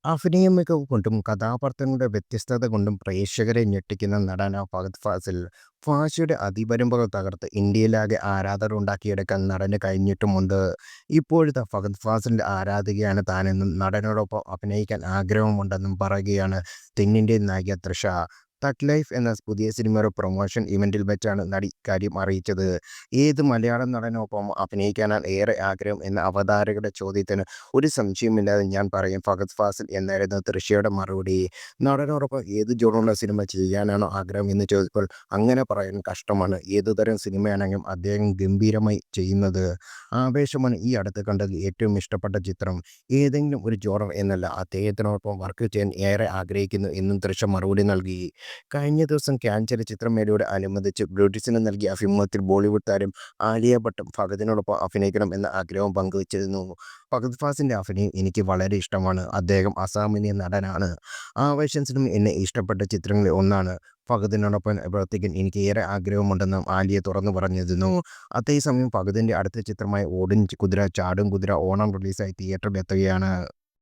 അഭിനയ മികവ് കൊണ്ടും കഥാപാത്രങ്ങളുടെ വ്യത്യസ്തത കൊണ്ടും പ്രേക്ഷകരെ ഞെട്ടിക്കുന്ന നടനാണ് ഫഹദ് ഫാസിൽ. ഭാഷയുടെ അതിപരമ്പകൾ തകർത്ത് ഇന്ത്യയിലാകെ ആരാധകർ ഉണ്ടാക്കിയെടുക്കാൻ നടന് കഴിഞ്ഞിട്ടുമുണ്ട്. ഇപ്പോഴത്തെ ഫഹദ് ഫാസിലിന്റെ ആരാധികയാണ് താനെന്നും നടനോടൊപ്പം അഭിനയിക്കാൻ ആഗ്രഹമുണ്ടെന്നും പറയുകയാണ് തെന്നിന്ത്യൻ നായിക തൃഷ. തഗ് ലൈഫ് എന്ന പുതിയ സിനിമയുടെ പ്രൊമോഷൻ ഇവന്റിൽ വെച്ചാണ് നടി കാര്യം അറിയിച്ചത്. ഏത് മലയാളം നടനൊപ്പം അഭിനയിക്കാനാണ് ഏറെ ആഗ്രഹം എന്ന അവതാരകരുടെ ചോദ്യത്തിന് ഒരു സംശയവുമില്ലാതെ ഞാൻ പറയും ഫഹദ് ഫാസിൽ എന്നായിരുന്നു തൃഷയുടെ മറുപടി. നടനോടൊപ്പം ഏത് ജോണറുള്ള സിനിമ ചെയ്യാനാണോ ആഗ്രഹം എന്ന് ചോദിച്ചപ്പോൾ അങ്ങനെ പറയാൻ കഷ്ടമാണ്. ഏതുതരം സിനിമയാണെങ്കിലും അദ്ദേഹം ഗംഭീരമായി ചെയ്യുന്നത്. ആവേശമാണ് ഈ അടുത്ത് കണ്ടതിൽ ഏറ്റവും ഇഷ്ടപ്പെട്ട ചിത്രം. ഏതെങ്കിലും ഒരു ജോണർ എന്നല്ല, അദ്ദേഹത്തിനോടൊപ്പം വർക്ക് ചെയ്യാൻ ഏറെ ആഗ്രഹിക്കുന്നു എന്നും തൃഷ മറുപടി നൽകി. കഴിഞ്ഞ ദിവസം കാൻ ചലച്ചിത്രമേളയോട് അനുബന്ധിച്ച് ബ്രിട്ടീഷിന് നൽകിയ അഭിമുഖത്തിൽ ബോളിവുഡ് താരം ആലിയ ഭട്ടും ഫഹദിനോടൊപ്പം അഭിനയിക്കണം എന്ന ആഗ്രഹം പങ്കുവച്ചിരുന്നു. ഫഹദ് ഫാസിലിന്റെ അഭിനയം എനിക്ക് വളരെ ഇഷ്ടമാണ്. അദ്ദേഹം അസാമാന്യ നടനാണ്. ആവേശം സിനിമ എന്നെ ഇഷ്ടപ്പെട്ട ചിത്രങ്ങളിൽ ഒന്നാണ്. ഫഹദിനോടൊപ്പം പ്രവർത്തിക്കാൻ എനിക്ക് ഏറെ ആഗ്രഹമുണ്ടെന്നും ആലിയ തുറന്നു പറഞ്ഞിരുന്നു. അതേസമയം ഫഹദിന്റെ അടുത്ത ചിത്രമായ ഓടും കുതിര ചാടും കുതിര ഓണം റിലീസായി തിയേറ്ററിൽ എത്തുകയാണ്.